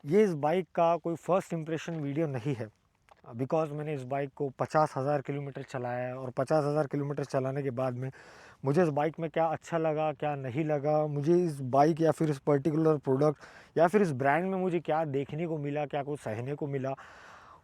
ये इस बाइक का कोई फर्स्ट इम्प्रेशन वीडियो नहीं है, बिकॉज़ मैंने इस बाइक को 50,000 किलोमीटर चलाया है और 50,000 किलोमीटर चलाने के बाद में मुझे इस बाइक में क्या अच्छा लगा, क्या नहीं लगा, मुझे इस बाइक या फिर इस पर्टिकुलर प्रोडक्ट या फिर इस ब्रांड में मुझे क्या देखने को मिला, क्या कुछ सहने को मिला,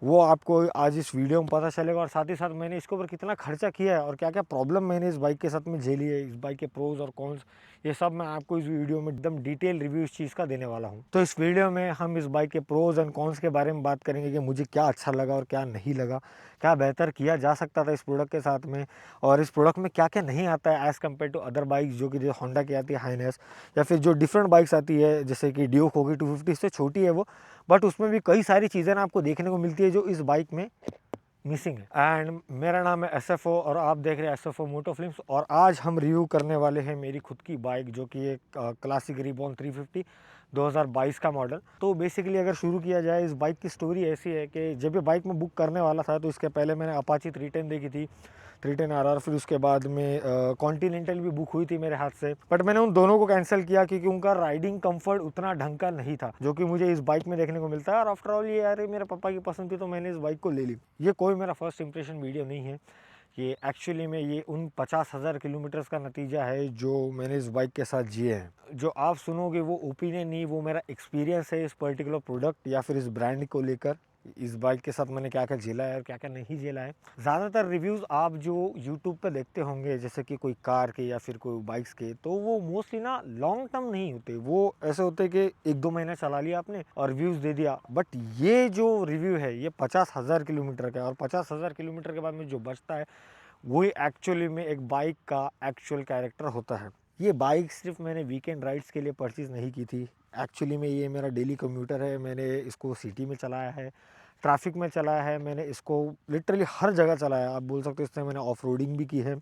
वो आपको आज इस वीडियो में पता चलेगा। और साथ ही साथ मैंने इसके ऊपर कितना खर्चा किया है और क्या-क्या प्रॉब्लम मैंने इस बाइक के साथ में झेली है, इस बाइक के प्रोज़ और कॉन्स, ये सब मैं आपको इस वीडियो में एकदम डिटेल रिव्यू इस चीज़ का देने वाला हूँ। तो इस वीडियो में हम इस बाइक के प्रोज़ एंड कॉन्स के बारे में बात करेंगे कि मुझे क्या अच्छा लगा और क्या नहीं लगा, क्या बेहतर किया जा सकता था इस प्रोडक्ट के साथ में, और इस प्रोडक्ट में क्या-क्या नहीं आता है as compare to other bikes जो कि जो होंडा की आती है हाइनेस, या फिर जो डिफरेंट बाइक्स आती है जैसे कि ड्यूक होगी 250, इससे छोटी है वो, बट उसमें भी कई सारी चीज़ें ना आपको देखने को मिलती है जो इस बाइक में मिसिंग है। एंड मेरा नाम है एसएफओ और आप देख रहे हैं एसएफओ मोटो फिल्म्स, और आज हम रिव्यू करने वाले हैं मेरी खुद की बाइक जो कि एक क्लासिक रिबॉन 350 2022 का मॉडल। तो बेसिकली अगर शुरू किया जाए, इस बाइक की स्टोरी ऐसी है कि जब ये बाइक मैं बुक करने वाला था तो इसके पहले मैंने अपाची 310 देखी थी, 310 आरआर, फिर उसके बाद में कॉन्टिनेंटल भी बुक हुई थी मेरे हाथ से, बट मैंने उन दोनों को कैंसिल किया क्योंकि उनका राइडिंग कंफर्ट उतना ढंग का नहीं था जो कि मुझे इस बाइक में देखने को मिलता है। और आफ्टर ऑल ये यार मेरे पापा की पसंद थी तो मैंने इस बाइक को ले ली। ये कोई मेरा फर्स्ट इंप्रेशन वीडियो नहीं है, ये एक्चुअली में ये उन 50,000 किलोमीटर्स का नतीजा है जो मैंने इस बाइक के साथ जिए हैं। जो आप सुनोगे वो ओपिनियन नहीं, वो मेरा एक्सपीरियंस है इस पर्टिकुलर प्रोडक्ट या फिर इस ब्रांड को लेकर। इस बाइक के साथ मैंने क्या क्या झेला है और क्या क्या नहीं झेला है। ज़्यादातर रिव्यूज़ आप जो यूट्यूब पे देखते होंगे जैसे कि कोई कार के या फिर कोई बाइक्स के, तो वो मोस्टली ना लॉन्ग टर्म नहीं होते, वो ऐसे होते कि 1-2 महीने चला लिया आपने और व्यूज़ दे दिया। बट ये जो रिव्यू है ये 50,000 किलोमीटर का है, और 50,000 किलोमीटर के बाद में जो बचता है वही एक्चुअली में एक बाइक का एक्चुअल कैरेक्टर होता है। ये बाइक सिर्फ मैंने वीकेंड राइड्स के लिए परचेज़ नहीं की थी, एक्चुअली में ये मेरा डेली कम्यूटर है। मैंने इसको सिटी में चलाया है, ट्रैफिक में चलाया है, मैंने इसको लिटरली हर जगह चलाया, आप बोल सकते हो। इससे मैंने ऑफ रोडिंग भी की है,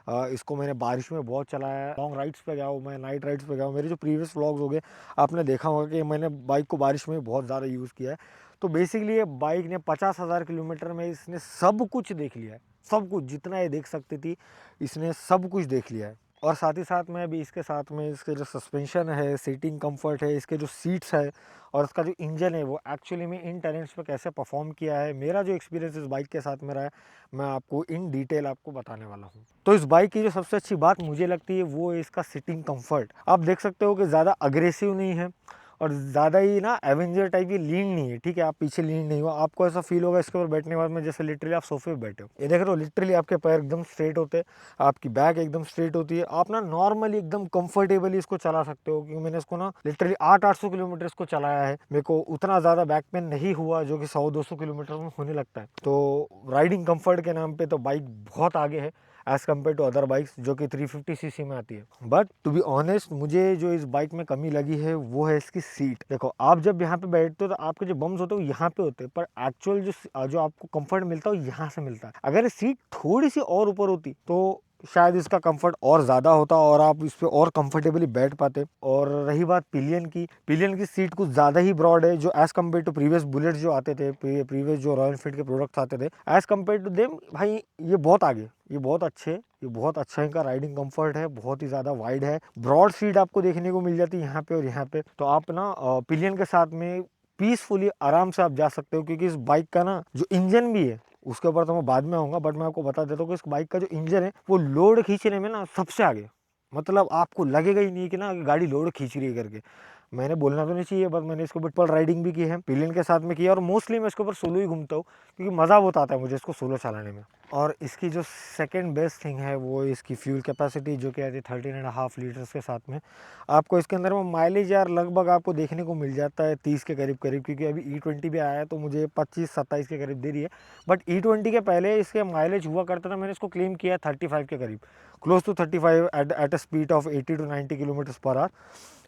इसको मैंने बारिश में बहुत चलाया है, लॉन्ग राइड्स पे गया हूँ मैं, नाइट राइड्स पे गया हूँ। मेरे जो प्रीवियस व्लॉग्स हो गए आपने देखा होगा कि मैंने बाइक को बारिश में बहुत ज़्यादा यूज़ किया है। तो बेसिकली ये बाइक ने 50,000 किलोमीटर में इसने सब कुछ देख लिया है, सब कुछ जितना ये देख सकती थी इसने सब कुछ देख लिया है। और साथ ही साथ में अभी इसके साथ में इसके जो सस्पेंशन है, सीटिंग कंफर्ट है, इसके जो सीट्स है और इसका जो इंजन है वो एक्चुअली में इन टेरेंस पे कैसे परफॉर्म किया है, मेरा जो एक्सपीरियंस इस बाइक के साथ में रहा है, मैं आपको इन डिटेल आपको बताने वाला हूँ। तो इस बाइक की जो सबसे अच्छी बात मुझे लगती है वो है इसका सीटिंग कंफर्ट। आप देख सकते हो कि ज़्यादा अग्रेसिव नहीं है और ज़्यादा ही ना एवेंजर टाइप की लीन नहीं है, ठीक है। आप पीछे लीन नहीं हो, आपको ऐसा फील होगा इसके ऊपर बैठने के बाद में जैसे लिटरली आप सोफे पे बैठे हो। ये देख रहे हो, लिटरली आपके पैर एकदम स्ट्रेट होते हैं, आपकी बैक एकदम स्ट्रेट होती है, आप ना नॉर्मली एकदम कंफर्टेबली इसको चला सकते हो। क्योंकि मैंने इसको ना लिटरली 800 किलोमीटर इसको चलाया है, मेरे को उतना ज़्यादा बैक पेन नहीं हुआ जो कि 100-200 किलोमीटर में होने लगता है। तो राइडिंग कंफर्ट के नाम पे तो बाइक बहुत आगे है as compare to other bikes जो कि 350 सीसी में आती है। बट टू बी ऑनेस्ट, मुझे जो इस बाइक में कमी लगी है वो है इसकी सीट। देखो, आप जब यहाँ पे बैठते हो तो आपके जो बम्स होते हैं वो यहाँ पे होते हैं, पर एक्चुअल जो आपको कंफर्ट मिलता है वो यहाँ से मिलता है। अगर सीट थोड़ी सी और ऊपर होती तो शायद इसका कंफर्ट और ज़्यादा होता और आप इस पे और कंफर्टेबली बैठ पाते। और रही बात पिलियन की सीट कुछ ज़्यादा ही ब्रॉड है जो as compare to previous Bullet जो आते थे, प्रीवियस जो रॉयल एनफील्ड के प्रोडक्ट्स आते थे, एज़ कम्पेयर टू देम भाई ये बहुत आगे, ये बहुत अच्छे, ये बहुत अच्छा इनका राइडिंग कंफर्ट है, बहुत ही ज़्यादा वाइड है, ब्रॉड सीट आपको देखने को मिल जाती है यहाँ पे और यहाँ पे। तो आप ना पिलियन के साथ में पीसफुली आराम से आप जा सकते हो, क्योंकि इस बाइक का ना जो इंजन भी है उसके ऊपर तो मैं बाद में आऊँगा, बट मैं आपको बता देता हूँ कि इस बाइक का जो इंजन है वो लोड खींचने में ना सबसे आगे। मतलब आपको लगेगा ही नहीं कि ना गाड़ी लोड खींच रही है करके। मैंने बोलना तो नहीं चाहिए, बट मैंने इसके ऊपर ट्रिपल राइडिंग भी की है, पिलियन के साथ में किया, और मोस्टली मैं इसके ऊपर सोलो ही घूमता हूँ क्योंकि मज़ा बहुत आता है मुझे इसको सोलो चलाने में। और इसकी जो सेकंड बेस्ट थिंग है वो इसकी फ्यूल कैपेसिटी जो कि आती है 13.5 लीटर्स के साथ में। आपको इसके अंदर में माइलेज यार लगभग आपको देखने को मिल जाता है 30 के करीब करीब, क्योंकि अभी E20 भी आया है तो मुझे 25-27 के करीब दे रही है। बट E20 के पहले इसके माइलेज हुआ करता था, मैंने इसको क्लेम किया 35 के करीब, close to 35 at a speed of 80 to 90 kilometre per hour.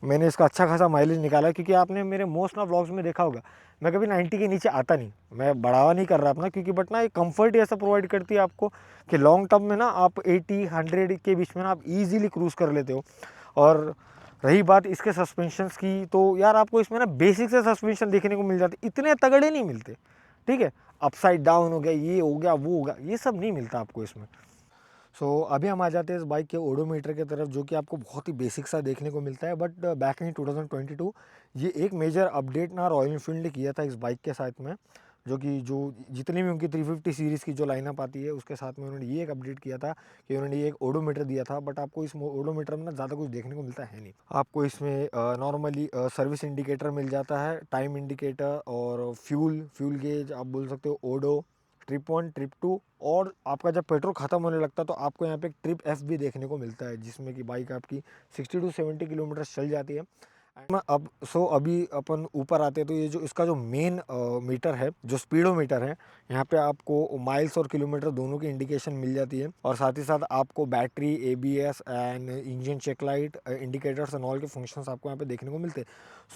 मैंने इसका अच्छा खासा माइलेज निकाला है, क्योंकि आपने मेरे मोस्ट ऑफ व्लॉग्स में देखा होगा मैं कभी 90 के नीचे आता नहीं, मैं बढ़ावा नहीं कर रहा अपना, क्योंकि बट ना ये कंफर्ट ही ऐसा प्रोवाइड करती है आपको कि लॉन्ग टर्म में ना आप 80-100 के बीच में ना आप इजीली क्रूज़ कर लेते हो। और रही बात इसके सस्पेंशंस की, तो यार आपको इसमें ना बेसिक से सस्पेंशन देखने को मिल जाते, इतने तगड़े नहीं मिलते, ठीक है। अपसाइड डाउन हो गया, ये हो गया, वो हो गया, ये सब नहीं मिलता आपको इसमें। अभी हम आ जाते हैं इस बाइक के ओडोमीटर की तरफ, जो कि आपको बहुत ही बेसिक सा देखने को मिलता है, बट बैक इन 2022 ये एक मेजर अपडेट ना रॉयल एनफील्ड ने किया था इस बाइक के साथ में, जो कि जो जितनी भी उनकी 350 सीरीज़ की जो लाइनअप आती है उसके साथ में उन्होंने ये एक अपडेट किया था कि उन्होंने ये एक ओडोमीटर दिया था। बट आपको इस ओडोमीटर में ना ज़्यादा कुछ देखने को मिलता है नहीं। आपको इसमें नॉर्मली सर्विस इंडिकेटर मिल जाता है, टाइम इंडिकेटर और फ्यूल गेज आप बोल सकते हो, ओडो, ट्रिप 1, ट्रिप 2, और आपका जब पेट्रोल ख़त्म होने लगता है तो आपको यहाँ पे एक ट्रिप एफ भी देखने को मिलता है, जिसमें कि बाइक आपकी 60 टू 70 किलोमीटर चल जाती है। अब अभी अपन ऊपर आते हैं तो ये जो इसका जो मेन मीटर है, जो स्पीडोमीटर है, यहाँ पे आपको माइल्स और किलोमीटर दोनों की इंडिकेशन मिल जाती है, और साथ ही साथ आपको battery, ABS and engine check light, indicators and all के फंक्शंस आपको यहाँ पे देखने को मिलते हैं।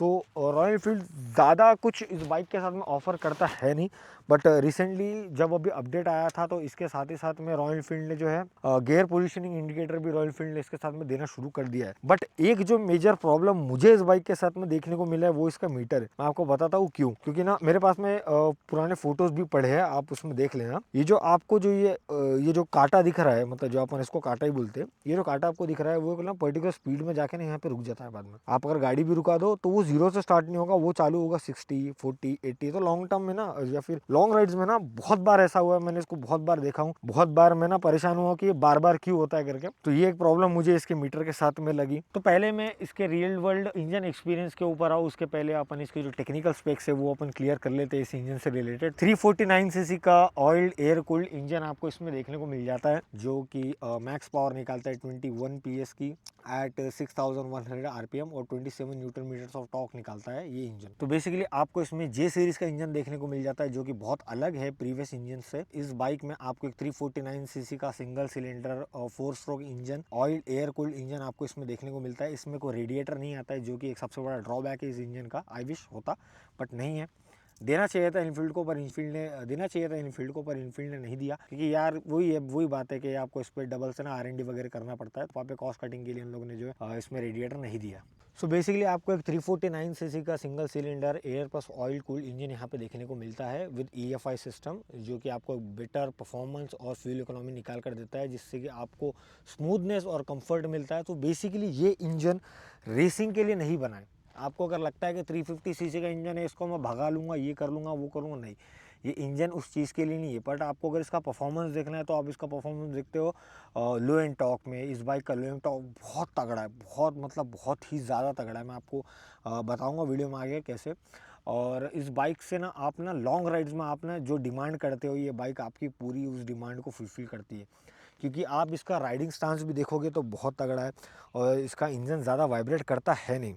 रॉयल एनफील्ड ज़्यादा कुछ इस बाइक के साथ में ऑफर करता है नहीं, बट रिसेंटली जब अभी अपडेट आया था तो इसके साथ ही साथ में रॉयल एनफील्ड ने जो है गियर पोजिशनिंग इंडिकेटर भी रॉयल एनफील्ड ने इसके साथ में देना शुरू कर दिया है। बट एक जो मेजर प्रॉब्लम मुझे इस बाइक के साथ में देखने को मिला है वो इसका मीटर है। मैं आपको बताता हूँ क्यों, क्योंकि ना मेरे पास में पुराने फोटोज भी पड़े हैं, आप उसमें देख लेना। ये जो आपको जो ये जो कांटा दिख रहा है, मतलब जो अपन इसको कांटा ही बोलते हैं, ये जो कांटा आपको दिख रहा है वो ना पर्टिकुलर स्पीड में जाके ना यहाँ पे रुक जाता है। बाद में आप अगर गाड़ी भी रुका दो तो वो 0 से स्टार्ट नहीं होगा, वो चालू होगा 60, 40, 80। तो लॉन्ग टर्म में ना या फिर लॉन्ग राइड्स में ना बहुत बार ऐसा हुआ है, मैंने इसको बहुत बार देखा हूँ, बहुत बार मैं ना परेशान हुआ कि ये बार बार क्यों होता है करके। तो ये एक प्रॉब्लम मुझे इसके मीटर के साथ में लगी। तो पहले मैं इसके रियल वर्ल्ड इंजन एक्सपीरियंस के ऊपर आऊँ, उसके पहले अपन इसके जो टेक्निकल स्पेक्स है वो अपन क्लियर कर लेते हैं इस इंजन से रिलेटेड। 349 सीसी का ऑयल्ड एयर कूल्ड इंजन आपको इसमें देखने को मिल जाता है, जो कि मैक्स पावर निकालता है 21 PS की एट 6100 आरपीएम और 27 न्यूटन मीटर्स ऑफ टॉर्क निकालता है ये इंजन। तो बेसिकली आपको इसमें जे सीरीज का इंजन देखने को मिल जाता है, जो कि बहुत अलग है प्रीवियस इंजन से। इस बाइक में आपको एक 349 सीसी का single cylinder 4 stroke engine, oil air cooled engine आपको इसमें देखने को मिलता है। इसमें कोई रेडिएटर नहीं आता है, जो कि एक सबसे बड़ा ड्रॉबैक है इस इंजन का। आई विश होता, बट नहीं है। देना चाहिए था इनफील्ड को, पर इनफील्ड ने देना चाहिए था इनफील्ड को, पर इनफील्ड ने नहीं दिया, क्योंकि यार वही बात है कि आपको इस पर डबल से ना R&D वगैरह करना पड़ता है। तो वहाँ पे कॉस्ट कटिंग के लिए इन लोगों ने जो है इसमें रेडिएटर नहीं दिया। बेसिकली आपको एक 349 सीसी का single cylinder air plus oil cooled engine यहाँ पे देखने को मिलता है विद EFI सिस्टम, जो कि आपको बेटर परफॉर्मेंस और फ्यूल इकोनॉमी निकाल कर देता है, जिससे कि आपको स्मूथनेस और कंफर्ट मिलता है। तो बेसिकली ये इंजन रेसिंग के लिए नहीं बना है। आपको अगर लगता है कि 350 सीसी का इंजन है, इसको मैं भगा लूँगा, ये कर लूँगा, वो करूँगा, नहीं, ये इंजन उस चीज़ के लिए नहीं है। बट आपको अगर इसका परफॉर्मेंस देखना है तो आप इसका परफॉर्मेंस देखते हो लो एंड टॉर्क में। इस बाइक का लो एंड टॉर्क बहुत तगड़ा है, बहुत मतलब बहुत ही ज़्यादा तगड़ा है। मैं आपको बताऊँगा वीडियो में आगे कैसे। और इस बाइक से ना आप ना लॉन्ग राइड्स में आप ना जो डिमांड करते हो, ये बाइक आपकी पूरी उस डिमांड को फुलफ़िल करती है, क्योंकि आप इसका राइडिंग स्टांस भी देखोगे तो बहुत तगड़ा है, और इसका इंजन ज़्यादा वाइब्रेट करता है नहीं।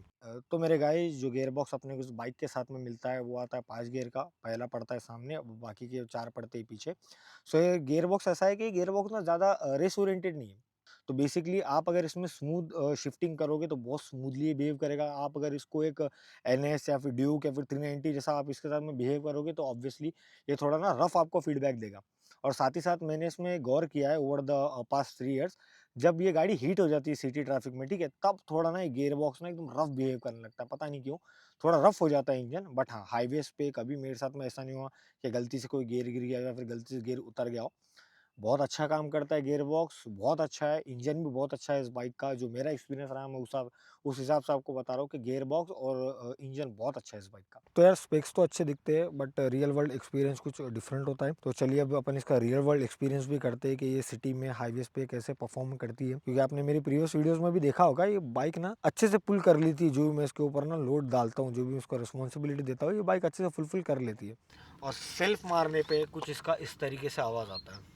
तो मेरे गाइस, जो गियर बॉक्स अपने को इस बाइक के साथ में मिलता है वो आता है 5 गियर का। पहला पड़ता है सामने, अब बाकी के 4 पड़ते हैं पीछे। ये गियर बॉक्स ऐसा है कि गियर बॉक्स ना ज़्यादा रेस ओरिएंटेड नहीं है। तो बेसिकली आप अगर इसमें स्मूथ शिफ्टिंग करोगे तो बहुत स्मूथली बिहेव करेगा। आप अगर इसको एक NS या फिर ड्यूक या फिर 390 जैसा आप इसके साथ में बिहेव करोगे तो ऑब्वियसली ये थोड़ा ना रफ आपको फीडबैक देगा। और साथ ही साथ मैंने इसमें गौर किया है ओवर द पास्ट 3 इयर्स, जब ये गाड़ी हीट हो जाती है सिटी ट्रैफिक में, ठीक है, तब थोड़ा ना ये गियर बॉक्स ना एकदम रफ बिहेव करने लगता है, पता नहीं क्यों, थोड़ा रफ हो जाता है इंजन। बट हाँ, हाईवेज पे कभी मेरे साथ में ऐसा नहीं हुआ कि गलती से कोई गियर गिर गया या फिर गलती से गियर उतर गया हो। बहुत अच्छा काम करता है गियर बॉक्स, बहुत अच्छा है, इंजन भी बहुत अच्छा है इस बाइक का। जो मेरा एक्सपीरियंस रहा, मैं उस हिसाब से आपको बता रहा हूँ कि गियर बॉक्स और इंजन बहुत अच्छा है इस बाइक का। तो यार स्पेक्स तो अच्छे दिखते हैं, बट रियल वर्ल्ड एक्सपीरियंस कुछ डिफरेंट होता है। तो चलिए अब अपन इसका रियल वर्ल्ड एक्सपीरियंस भी करते हैं कि ये सिटी में हाईवेज पे कैसे परफॉर्म करती है, क्योंकि आपने मेरी प्रीवियस वीडियोस में भी देखा होगा ये बाइक ना अच्छे से पुल कर लेती है। जो भी मैं इसके ऊपर ना लोड डालता हूँ, जो भी उसको रिस्पॉन्सिबिलिटी देता हूँ, ये बाइक अच्छे से फुलफिल कर लेती है। और सेल्फ मारने पे कुछ इसका इस तरीके से आवाज़ आता है।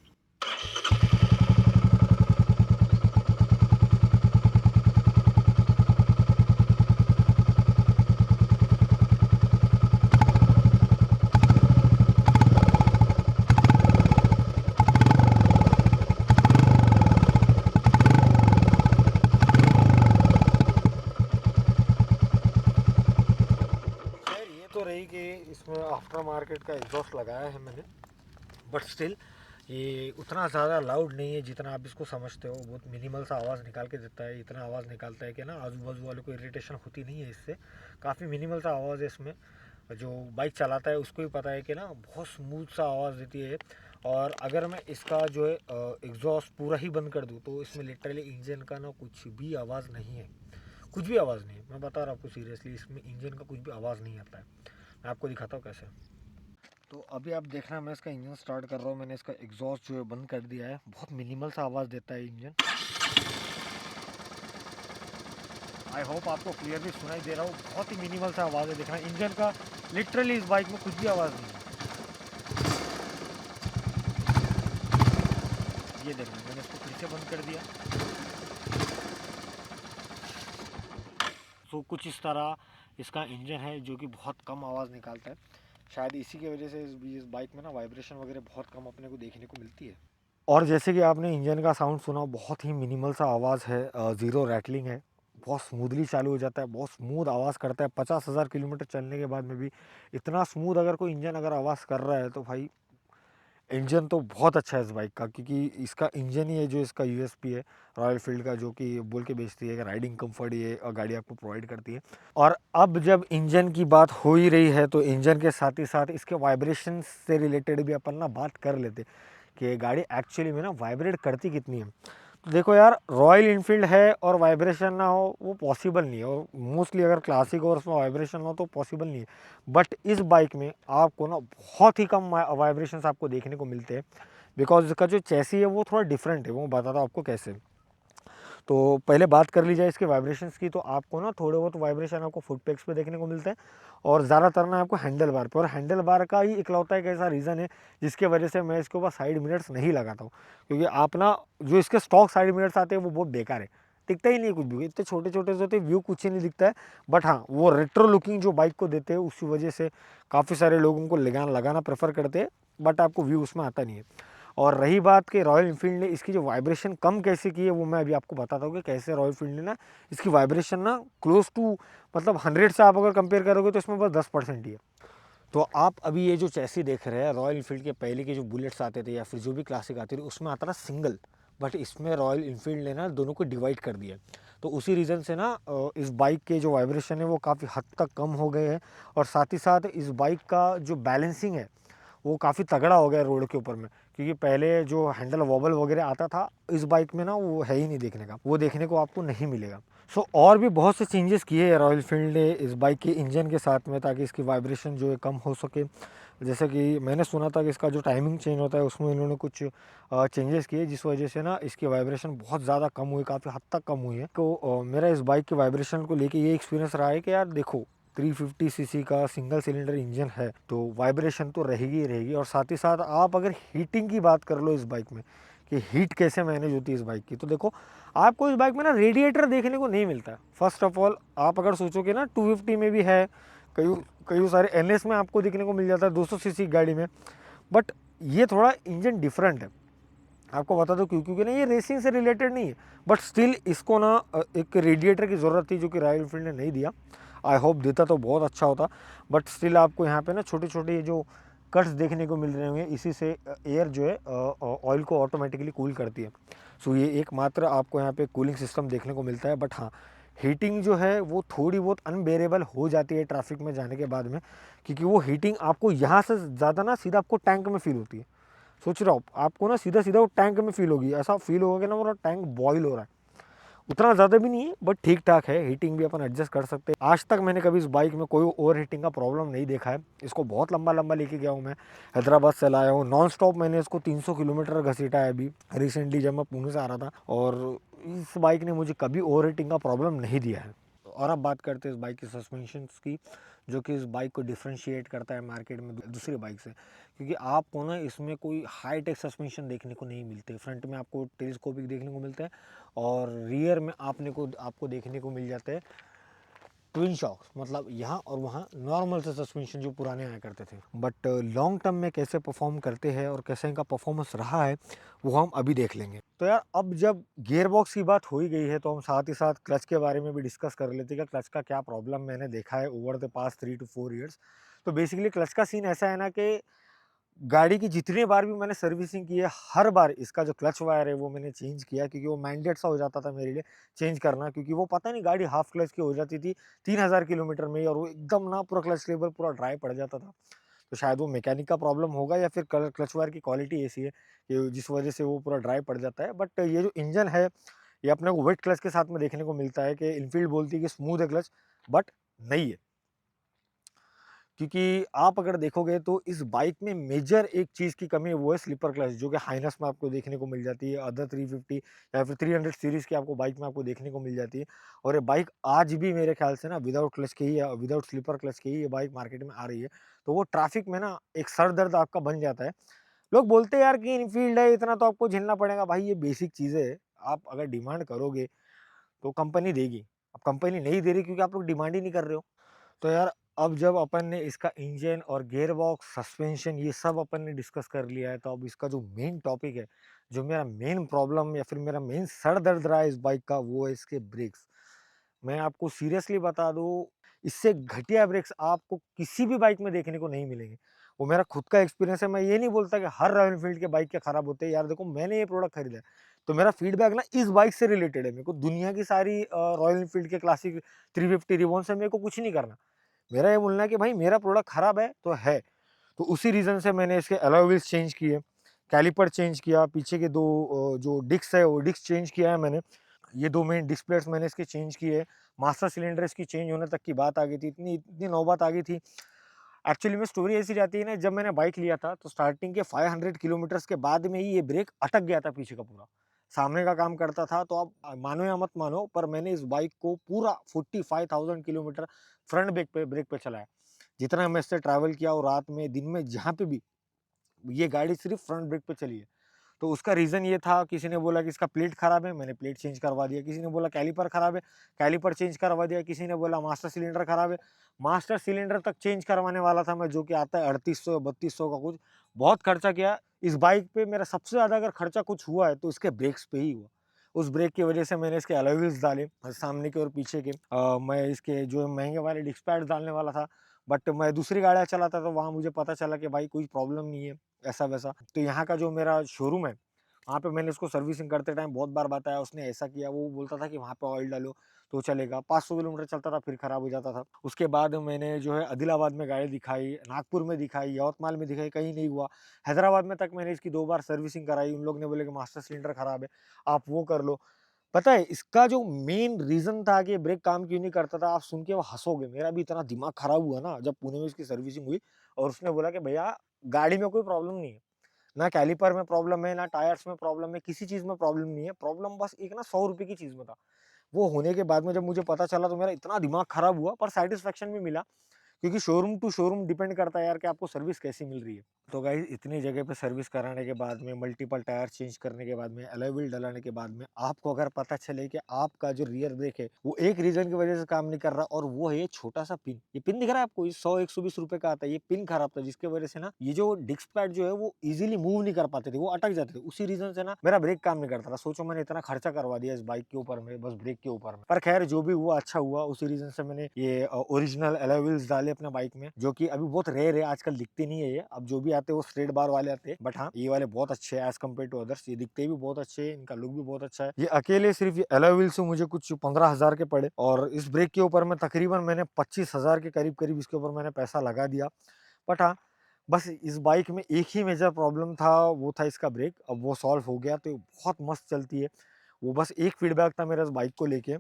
तो रही कि इसमें आफ्टर मार्केट का एग्जॉस्ट लगाया है मैंने, बट स्टिल ये उतना ज़्यादा लाउड नहीं है जितना आप इसको समझते हो। बहुत मिनिमल सा आवाज़ निकाल के देता है, इतना आवाज़ निकालता है कि ना आजू बाजू वालों को इरिटेशन होती नहीं है इससे। काफ़ी मिनिमल सा आवाज़ है इसमें, जो बाइक चलाता है उसको ही पता है कि ना बहुत स्मूथ सा आवाज़ देती है। और अगर मैं इसका जो है एग्जॉस्ट पूरा ही बंद कर दूँ तो इसमें लिटरली इंजन का ना कुछ भी आवाज़ नहीं है, कुछ भी आवाज़ नहीं है। मैं बता रहा हूँ आपको सीरियसली, इसमें इंजन का कुछ भी आवाज़ नहीं आता है। मैं आपको दिखाता हूँ कैसे। तो अभी आप देखना, मैं इसका इंजन स्टार्ट कर रहा हूँ। मैंने इसका एग्जॉस्ट जो है बंद कर दिया है। बहुत मिनिमल सा आवाज़ देता है इंजन। आई होप आपको क्लियरली सुनाई दे रहा हो। बहुत ही मिनिमल सा आवाज़ है, देखना इंजन का लिटरली इस बाइक में कुछ भी आवाज़ नहीं है। ये देखना, मैंने इसको फिर से बंद कर दिया। तो कुछ इस तरह इसका इंजन है जो कि बहुत कम आवाज़ निकालता है। शायद इसी की वजह से इस बाइक में ना वाइब्रेशन वगैरह बहुत कम अपने को देखने को मिलती है। और जैसे कि आपने इंजन का साउंड सुना, बहुत ही मिनिमल सा आवाज़ है, ज़ीरो रैटलिंग है, बहुत स्मूथली चालू हो जाता है, बहुत स्मूथ आवाज़ करता है। 50,000 किलोमीटर चलने के बाद में भी इतना स्मूथ अगर कोई इंजन अगर आवाज़ कर रहा है तो भाई इंजन तो बहुत अच्छा है इस बाइक का, क्योंकि इसका इंजन ही है जो इसका यूएसपी है रॉयल एनफील्ड का, जो कि बोल के बेचती है कि राइडिंग कंफर्ट ये गाड़ी आपको प्रोवाइड करती है। और अब जब इंजन की बात हो ही रही है तो इंजन के साथ ही साथ इसके वाइब्रेशन से रिलेटेड भी अपन ना बात कर लेते कि गाड़ी एक्चुअली में ना वाइब्रेट करती कितनी है। तो देखो यार, रॉयल इनफील्ड है और वाइब्रेशन ना हो वो पॉसिबल नहीं है, और मोस्टली अगर क्लासिक हो और उसमें वाइब्रेशन हो तो पॉसिबल नहीं है। बट इस बाइक में आपको ना बहुत ही कम वाइब्रेशंस आपको देखने को मिलते हैं, बिकॉज इसका जो चैसी है वो थोड़ा डिफरेंट है। वो बताता हूँ आपको कैसे। तो पहले बात कर ली जाए इसके वाइब्रेशंस की, तो आपको ना थोड़े बहुत वाइब्रेशन आपको फुट पेक्स पे देखने को मिलते हैं, और ज़्यादातर ना आपको हैंडल बार पे। और हैंडल बार का ही इकलौता एक ऐसा रीज़न है जिसके वजह से मैं इसके ऊपर साइड मिरर्स नहीं लगाता हूँ, क्योंकि आप ना जो इसके स्टॉक साइड मिरर्स आते हैं वो बहुत बेकार है, दिखता ही नहीं है कुछ भी, इतने छोटे छोटे से होते, व्यू कुछ ही नहीं दिखता है। बट हाँ, वो रेट्रो लुकिंग जो बाइक को देते हैं उसी वजह से काफ़ी सारे लोग उनको लगाना प्रेफर करते हैं, बट आपको व्यू उसमें आता नहीं है। और रही बात कि रॉयल इनफील्ड ने इसकी जो वाइब्रेशन कम कैसे की है, वो मैं अभी आपको बताता हूँ कि कैसे रॉयल इनफील्ड ने ना इसकी वाइब्रेशन ना क्लोज टू, मतलब 100 से आप अगर कंपेयर करोगे तो इसमें बस 10% ही है। तो आप अभी ये जो चैसी देख रहे हैं, रॉयल इनफील्ड के पहले के जो बुलेट्स आते थे या फिर जो भी क्लासिक आती थी उसमें आता था सिंगल, बट इसमें रॉयल इनफील्ड ने ना दोनों को डिवाइड कर दिया। तो उसी रीज़न से ना इस बाइक के जो वाइब्रेशन है वो काफ़ी हद तक कम हो गए हैं, और साथ ही साथ इस बाइक का जो बैलेंसिंग है वो काफ़ी तगड़ा हो गया रोड के ऊपर में, क्योंकि पहले जो हैंडल वॉबल वगैरह आता था इस बाइक में ना वो है ही नहीं देखने का, वो देखने को आपको नहीं मिलेगा। सो और भी बहुत से चेंजेस किए हैं रॉयल फील्ड ने इस बाइक के इंजन के साथ में, ताकि इसकी वाइब्रेशन जो है कम हो सके। जैसे कि मैंने सुना था कि इसका जो टाइमिंग चेंज होता है उसमें इन्होंने कुछ चेंजेस किए, जिस वजह से ना इसकी वाइब्रेशन बहुत ज़्यादा कम हुई, काफ़ी हद तक कम हुई है। तो मेरा इस बाइक के वाइब्रेशन को लेके ये एक्सपीरियंस रहा है कि यार देखो, 350 सीसी का सिंगल सिलेंडर इंजन है तो वाइब्रेशन तो रहेगी ही रहेगी। और साथ ही साथ आप अगर हीटिंग की बात कर लो इस बाइक में कि हीट कैसे मैनेज होती है इस बाइक की, तो देखो आपको इस बाइक में ना रेडिएटर देखने को नहीं मिलता है। फर्स्ट ऑफ ऑल आप अगर सोचोगे ना 250 में भी है, कई कई सारे एनएस में आपको देखने को मिल जाता है 200 सीसी गाड़ी में, बट ये थोड़ा इंजन डिफरेंट है। आपको बता दो क्यों, क्योंकि ना ये रेसिंग से रिलेटेड नहीं है, बट स्टिल इसको ना एक रेडिएटर की ज़रूरत थी जो कि रॉयल एनफील्ड ने नहीं दिया। आई होप देता तो बहुत अच्छा होता, बट स्टिल आपको यहाँ पे ना छोटे छोटे ये जो कट्स देखने को मिल रहे होंगे, इसी से एयर जो है ऑयल को ऑटोमेटिकली कूल करती है। सो ये एकमात्र आपको यहाँ पे कूलिंग सिस्टम देखने को मिलता है। बट हाँ, हीटिंग जो है वो थोड़ी बहुत अनबेरेबल हो जाती है ट्रैफिक में जाने के बाद में, क्योंकि वो हीटिंग आपको यहाँ से ज़्यादा ना सीधा आपको टैंक में फील होती है। सोच रहा हो आपको ना सीधा सीधा वो टैंक में फील होगी, ऐसा फील होगा कि ना वो टैंक बॉईल हो रहा है। उतना ज़्यादा भी नहीं है बट ठीक ठाक है, हीटिंग भी अपन एडजस्ट कर सकते हैं। आज तक मैंने कभी इस बाइक में कोई ओवर हीटिंग का प्रॉब्लम नहीं देखा है। इसको बहुत लंबा लंबा लेके गया हूँ मैं, हैदराबाद से लाया हूँ नॉन स्टॉप, मैंने इसको 300 किलोमीटर घसीटा है अभी रिसेंटली जब मैं पुणे से आ रहा था, और इस बाइक ने मुझे कभी ओवर हीटिंग का प्रॉब्लम नहीं दिया है। और अब बात करते हैं इस बाइक की सस्पेंशंस की, जो कि इस बाइक को डिफ्रेंशिएट करता है मार्केट में दूसरी बाइक से, क्योंकि आपको ना इसमें कोई हाई टेक सस्पेंशन देखने को नहीं मिलते। फ्रंट में आपको टेलीस्कोपिक देखने को मिलता है, और रियर में आपको देखने को मिल जाते हैं ट्विन शॉक्स, मतलब यहाँ और वहाँ नॉर्मल से सस्पेंशन जो पुराने आया करते थे। बट लॉन्ग टर्म में कैसे परफॉर्म करते हैं और कैसे इनका परफॉर्मेंस रहा है वो हम अभी देख लेंगे। तो यार अब जब गियर बॉक्स की बात हो ही गई है तो हम साथ ही साथ क्लच के बारे में भी डिस्कस कर लेते हैं कि क्लच का क्या प्रॉब्लम मैंने देखा है over the past 3 to 4 years. तो बेसिकली क्लच का सीन ऐसा है ना कि गाड़ी की जितनी बार भी मैंने सर्विसिंग की है, हर बार इसका जो क्लच वायर है वो मैंने चेंज किया, क्योंकि वो मैंडेट सा हो जाता था मेरे लिए चेंज करना, क्योंकि वो पता नहीं गाड़ी हाफ क्लच की हो जाती थी 3000 किलोमीटर में ही, और वो एकदम ना पूरा क्लच लेवर पूरा ड्राई पड़ जाता था। तो शायद वो मैकेनिक का प्रॉब्लम होगा या फिर क्लच वायर की क्वालिटी ऐसी है कि जिस वजह से वो पूरा ड्राई पड़ जाता है। बट ये जो इंजन है, ये अपने को वेट क्लच के साथ में देखने को मिलता है कि इनफील्ड बोलती है कि स्मूथ है क्लच, बट नहीं है। क्योंकि आप अगर देखोगे तो इस बाइक में मेजर एक चीज़ की कमी है, वो है स्लीपर क्लच, जो कि हाइनस में आपको देखने को मिल जाती है, अदर 350 या फिर 300 सीरीज़ की आपको बाइक में आपको देखने को मिल जाती है। और ये बाइक आज भी मेरे ख्याल से ना विदाउट क्लच के ही या विदाउट स्लीपर क्लच के ही ये बाइक मार्केट में आ रही है। तो वो ट्रैफिक में ना एक सर दर्द आपका बन जाता है। लोग बोलते हैं यार कि इनफील्ड है, इतना तो आपको झेलना पड़ेगा। भाई ये बेसिक चीज़ें है, आप अगर डिमांड करोगे तो कंपनी देगी। अब कंपनी नहीं दे रही क्योंकि आप लोग डिमांड ही नहीं कर रहे हो। तो यार अब जब अपन ने इसका इंजन और गियर बॉक्स, सस्पेंशन ये सब अपन ने डिस्कस कर लिया है, तो अब इसका जो मेन टॉपिक है, जो मेरा मेन प्रॉब्लम या फिर मेरा मेन सर दर्द रहा है इस बाइक का, वो है इसके ब्रेक्स। मैं आपको सीरियसली बता दूँ, इससे घटिया ब्रेक्स आपको किसी भी बाइक में देखने को नहीं मिलेंगे। वो मेरा खुद का एक्सपीरियंस है, मैं ये नहीं बोलता कि हर रॉयल एनफील्ड के बाइक के खराब होते हैं। यार देखो, मैंने ये प्रोडक्ट खरीदा है, तो मेरा फीडबैक ना इस बाइक से रिलेटेड है। मेरे को दुनिया की सारी रॉयल एनफील्ड के क्लासिक 350 रिवॉन से मेरे को कुछ नहीं करना। मेरा ये बोलना है कि भाई मेरा प्रोडक्ट खराब है तो है। तो उसी रीज़न से मैंने इसके अलॉय व्हील्स चेंज किए, कैलिपर चेंज किया, पीछे के 2 जो डिस्क है वो डिस्क चेंज किया है मैंने। ये 2 मेन डिस्क प्लेट्स मैंने इसके चेंज किए। मास्टर सिलेंडर इसकी चेंज होने तक की बात आ गई थी, इतनी इतनी नौबत आ गई थी। एक्चुअली में स्टोरी ऐसी जाती है ना, जब मैंने बाइक लिया था तो स्टार्टिंग के 500 किलोमीटर्स के बाद में ही ये ब्रेक अटक गया था पीछे का पूरा। सामने का काम करता था। तो आप मानो या मत मानो, पर मैंने इस बाइक को पूरा 45,000 किलोमीटर फ्रंट ब्रेक पे चलाया। जितना मैं इससे ट्रैवल किया और रात में, दिन में, जहाँ पे भी, ये गाड़ी सिर्फ़ फ्रंट ब्रेक पे चली है। तो उसका रीज़न ये था, किसी ने बोला कि इसका प्लेट खराब है, मैंने प्लेट चेंज करवा दिया। किसी ने बोला कैलिपर खराब है, कैलिपर चेंज करवा दिया। किसी ने बोला मास्टर सिलेंडर खराब है, मास्टर सिलेंडर तक चेंज करवाने वाला था मैं, जो कि आता है 3800 या 3200 का कुछ। बहुत खर्चा किया। इस बाइक पे मेरा सबसे ज़्यादा अगर खर्चा कुछ हुआ है तो इसके ब्रेक्स पे ही हुआ। उस ब्रेक की वज़ह से मैंने इसके अलॉय व्हील्स डाले, सामने के और पीछे के। मैं इसके जो महँगे वाले डिस्क पैड्स डालने वाला था, बट मैं दूसरी गाड़ियाँ चलाता था, वहाँ मुझे पता चला कि भाई कोई प्रॉब्लम नहीं है, ऐसा-वैसा। तो यहाँ का जो मेरा शोरूम है, वहाँ पे मैंने उसको सर्विसिंग करते टाइम बहुत बार बताया, उसने ऐसा किया, वो बोलता था कि वहाँ पे ऑयल डालो तो चलेगा। 500 किलोमीटर चलता था फिर खराब हो जाता था। उसके बाद मैंने जो है आदिलाबाद में गाड़ी दिखाई, नागपुर में दिखाई, यवतमाल में दिखाई, कहीं नहीं हुआ। हैदराबाद में तक मैंने इसकी 2 बार सर्विसिंग कराई, उन लोग ने बोले कि मास्टर सिलेंडर खराब है, आप वो कर लो। पता है इसका जो मेन रीज़न था कि ब्रेक काम क्यों नहीं करता था, आप सुन के वो हँसोगे। मेरा भी इतना दिमाग खराब हुआ ना जब पुणे में इसकी सर्विसिंग हुई और उसने बोला कि भैया गाड़ी में कोई प्रॉब्लम नहीं है। ना कैलिपर में प्रॉब्लम है, ना टायर्स में प्रॉब्लम है, किसी चीज़ में प्रॉब्लम नहीं है। प्रॉब्लम बस एक ना ₹100 की चीज़ में था। वो होने के बाद में जब मुझे पता चला तो मेरा इतना दिमाग खराब हुआ, पर सैटिस्फैक्शन भी मिला। क्योंकि शोरूम टू शोरूम डिपेंड करता है यार कि आपको सर्विस कैसी मिल रही है। तो गाइस इतनी जगह पे सर्विस कराने के बाद में, मल्टीपल टायर चेंज करने के बाद में, अलॉय व्हील डलाने के बाद में, आपको अगर पता चले कि आपका जो रियर ब्रेक है वो एक रीजन की वजह से काम नहीं कर रहा, और वो है ये छोटा सा पिन। ये पिन दिख रहा है आपको, ये 100-120 रुपए का आता है। ये पिन खराब था, जिसकी वजह से ना ये जो डिस्क पैड जो है वो इजीली मूव नहीं कर पाते थे, वो अटक जाते थे। उसी रीजन से ना मेरा ब्रेक काम नहीं करता था। सोचो मैंने इतना खर्चा करवा दिया इस बाइक के ऊपर में, बस ब्रेक के ऊपर में। पर खैर जो भी हुआ अच्छा हुआ। उसी रीजन से मैंने ये ओरिजिनल अलॉय व्हील्स डाले अपने बाइक में, जो कि अभी बहुत रेयर है, आजकल दिखते नहीं है ये। अब जो भी आते हैं वो स्ट्रेट बार वाले आते हैं, बट हाँ ये वाले बहुत अच्छे हैं एज कम्पेयर टू अदर्स। ये दिखते भी बहुत अच्छे हैं, इनका लुक भी बहुत अच्छा है। ये अकेले सिर्फ ये अलॉय व्हील से मुझे कुछ 15,000 के पड़े, और इस ब्रेक के ऊपर में तकरीबन मैंने 25,000 के करीब करीब इसके ऊपर मैंने पैसा लगा दिया। बट हाँ, बस इस बाइक में एक ही मेजर प्रॉब्लम था, वो था इसका ब्रेक। अब वो सॉल्व हो गया तो ये बहुत मस्त चलती है। वो बस एक फीडबैक था मेरा इस बाइक को लेके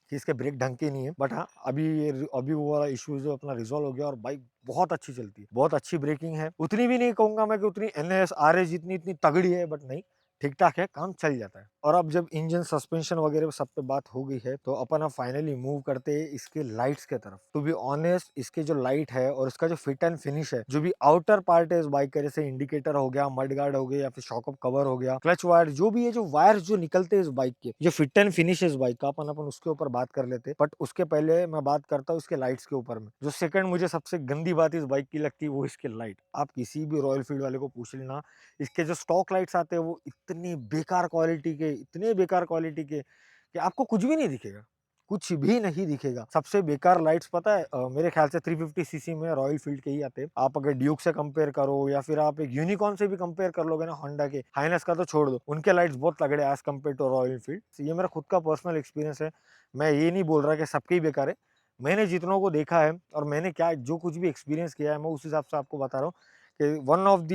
कि इसके ब्रेक ढंग के नहीं है। बट हाँ, अभी वो वाला इश्यू जो अपना रिज़ॉल्व हो गया और बाइक बहुत अच्छी चलती है। बहुत अच्छी ब्रेकिंग है। उतनी भी नहीं कहूँगा मैं कि उतनी एनएस, आरएस जितनी इतनी तगड़ी है, बट नहीं, ठीक-ठाक है, काम चल जाता है। और अब जब इंजन, सस्पेंशन वगैरह सब पे बात हो गई है, तो अपन अब फाइनली मूव करते हैं इसके लाइट्स के तरफ। टू बी ऑनेस्ट, इसके जो लाइट है और इसका जो फिट एंड फिनिश है, जो भी आउटर पार्ट है इस बाइक का, जैसे इंडिकेटर हो गया, मड गार्ड हो गया या फिर शॉक अप कवर हो गया, क्लच वायर, जो भी है, जो वायर्स जो निकलते हैं इस बाइक के, जो फिट एंड फिनिश है इस बाइक का, अपन उसके ऊपर बात कर लेते हैं। बट उसके पहले मैं बात करता हूँ इसके लाइट्स के ऊपर में। जो सेकंड मुझे सबसे गंदी बात इस बाइक की लगती है वो इसके लाइट। आप किसी भी रॉयल फील्ड वाले को पूछ लेना, इसके जो स्टॉक लाइट्स आते हैं वो इतनी बेकार क्वालिटी के, इतने बेकार क्वालिटी के कि आपको कुछ भी नहीं दिखेगा, कुछ भी नहीं दिखेगा। सबसे बेकार लाइट्स पता है, मेरे ख्याल से 350 सीसी में रॉयल फील्ड के ही आते हैं। आप अगर ड्यूक से कंपेयर करो या फिर आप एक यूनिकॉर्न से भी कंपेयर कर लोगे ना, होंडा के, हाइनस का तो छोड़ दो, उनके लाइट्स बहुत तगड़े as compare to Royal Enfield. ये मेरा खुद का पर्सनल एक्सपीरियंस है। मैं ये नहीं बोल रहा कि सबके ही बेकार है। मैंने जितनों को देखा है और मैंने क्या जो कुछ भी एक्सपीरियंस किया है, मैं उस हिसाब से आपको बता रहा हूँ कि one of the